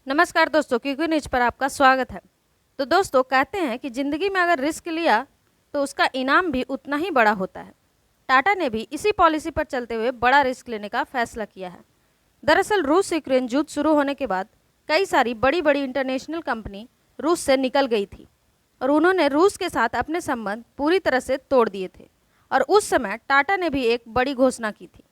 नमस्कार दोस्तों, QQ news पर आपका स्वागत है। तो दोस्तों, कहते हैं कि ज़िंदगी में अगर रिस्क लिया तो उसका इनाम भी उतना ही बड़ा होता है। टाटा ने भी इसी पॉलिसी पर चलते हुए बड़ा रिस्क लेने का फैसला किया है। दरअसल रूस यूक्रेन युद्ध शुरू होने के बाद कई सारी बड़ी बड़ी इंटरनेशनल कंपनी रूस से निकल गई थी और उन्होंने रूस के साथ अपने संबंध पूरी तरह से तोड़ दिए थे। और उस समय टाटा ने भी एक बड़ी घोषणा की थी।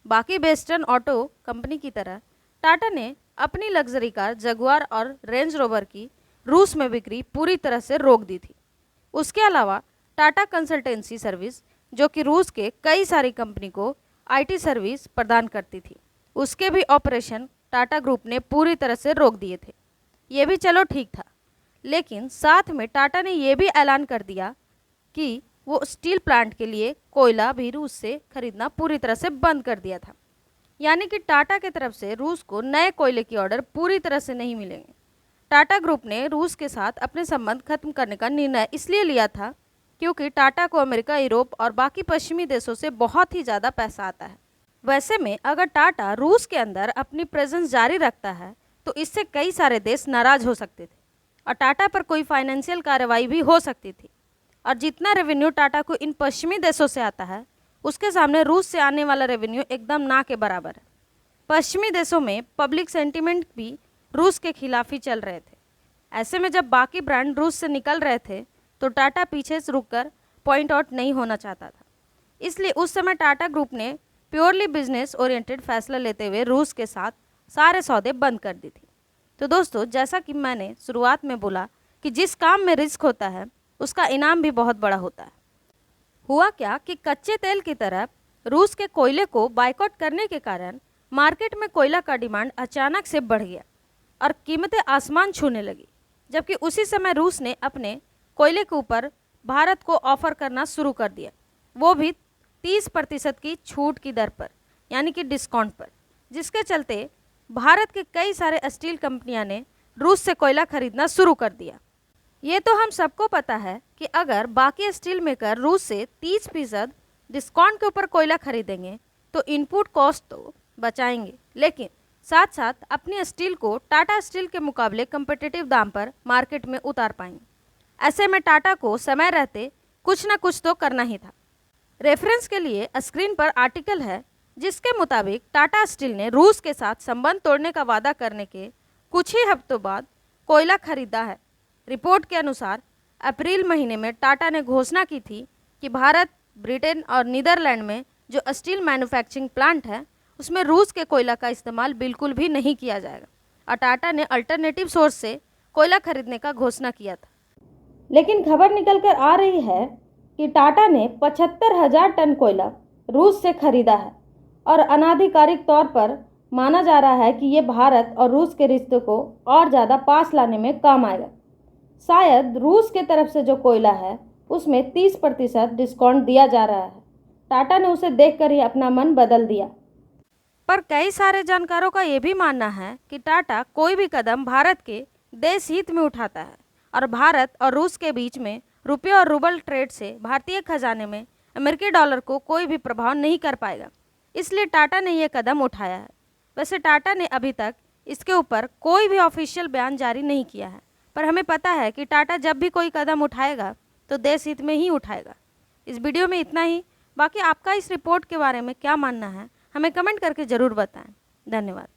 बाकी वेस्टर्न ऑटो कंपनी की तरह टाटा ने अपनी लग्जरी कार जगुआर और रेंज रोवर की रूस में बिक्री पूरी तरह से रोक दी थी। उसके अलावा टाटा कंसल्टेंसी सर्विस, जो कि रूस के कई सारी कंपनी को आईटी सर्विस प्रदान करती थी, उसके भी ऑपरेशन टाटा ग्रुप ने पूरी तरह से रोक दिए थे। ये भी चलो ठीक था, लेकिन साथ में टाटा ने यह भी ऐलान कर दिया कि वो स्टील प्लांट के लिए कोयला भी रूस से खरीदना पूरी तरह से बंद कर दिया था। यानी कि टाटा की तरफ से रूस को नए कोयले की ऑर्डर पूरी तरह से नहीं मिलेंगे। टाटा ग्रुप ने रूस के साथ अपने संबंध खत्म करने का निर्णय इसलिए लिया था क्योंकि टाटा को अमेरिका, यूरोप और बाकी पश्चिमी देशों से बहुत ही ज़्यादा पैसा आता है। वैसे में अगर टाटा रूस के अंदर अपनी प्रेजेंस जारी रखता है तो इससे कई सारे देश नाराज हो सकते थे और टाटा पर कोई फाइनेंशियल कार्रवाई भी हो सकती थी। और जितना रेवेन्यू टाटा को इन पश्चिमी देशों से आता है, उसके सामने रूस से आने वाला रेवेन्यू एकदम ना के बराबर है। पश्चिमी देशों में पब्लिक सेंटीमेंट भी रूस के खिलाफ ही चल रहे थे। ऐसे में जब बाकी ब्रांड रूस से निकल रहे थे तो टाटा पीछे से रुककर पॉइंट आउट नहीं होना चाहता था। इसलिए उस समय टाटा ग्रुप ने प्योरली बिजनेस ओरिएंटेड फैसला लेते हुए रूस के साथ सारे सौदे बंद कर दी थी। तो दोस्तों, जैसा कि मैंने शुरुआत में बोला कि जिस काम में रिस्क होता है उसका इनाम भी बहुत बड़ा होता है। हुआ क्या कि कच्चे तेल की तरफ रूस के कोयले को बायकॉट करने के कारण मार्केट में कोयला का डिमांड अचानक से बढ़ गया और कीमतें आसमान छूने लगी। जबकि उसी समय रूस ने अपने कोयले के ऊपर भारत को ऑफर करना शुरू कर दिया, वो भी 30% की छूट की दर पर, यानी कि डिस्काउंट पर, जिसके चलते भारत के कई सारे स्टील कंपनियां ने रूस से कोयला खरीदना शुरू कर दिया। ये तो हम सबको पता है कि अगर बाकी स्टील मेकर रूस से 30% डिस्काउंट के ऊपर कोयला खरीदेंगे तो इनपुट कॉस्ट तो बचाएंगे, लेकिन साथ साथ अपनी स्टील को टाटा स्टील के मुकाबले कम्पिटिटिव दाम पर मार्केट में उतार पाएंगे। ऐसे में टाटा को समय रहते कुछ न कुछ तो करना ही था। रेफरेंस के लिए स्क्रीन पर आर्टिकल है, जिसके मुताबिक टाटा स्टील ने रूस के साथ संबंध तोड़ने का वादा करने के कुछ ही हफ्तों बाद कोयला खरीदा है। रिपोर्ट के अनुसार अप्रैल महीने में टाटा ने घोषणा की थी कि भारत, ब्रिटेन और नीदरलैंड में जो स्टील मैन्युफैक्चरिंग प्लांट है उसमें रूस के कोयला का इस्तेमाल बिल्कुल भी नहीं किया जाएगा और टाटा ने अल्टरनेटिव सोर्स से कोयला खरीदने का घोषणा किया था। लेकिन खबर निकल कर आ रही है कि टाटा ने 75,000 टन कोयला रूस से खरीदा है और अनाधिकारिक तौर पर माना जा रहा है कि ये भारत और रूस के रिश्ते को और ज़्यादा पास लाने में काम आएगा। शायद रूस के तरफ से जो कोयला है उसमें 30% डिस्काउंट दिया जा रहा है। टाटा ने उसे देखकर ही अपना मन बदल दिया। पर कई सारे जानकारों का ये भी मानना है कि टाटा कोई भी कदम भारत के देश हित में उठाता है और भारत और रूस के बीच में रुपये और रूबल ट्रेड से भारतीय खजाने में अमेरिकी डॉलर को कोई भी प्रभाव नहीं कर पाएगा। इसलिए टाटा ने यह कदम उठाया है। वैसे टाटा ने अभी तक इसके ऊपर कोई भी ऑफिशियल बयान जारी नहीं किया है, पर हमें पता है कि टाटा जब भी कोई कदम उठाएगा तो देश हित में ही उठाएगा। इस वीडियो में इतना ही। बाकी आपका इस रिपोर्ट के बारे में क्या मानना है हमें कमेंट करके ज़रूर बताएं। धन्यवाद।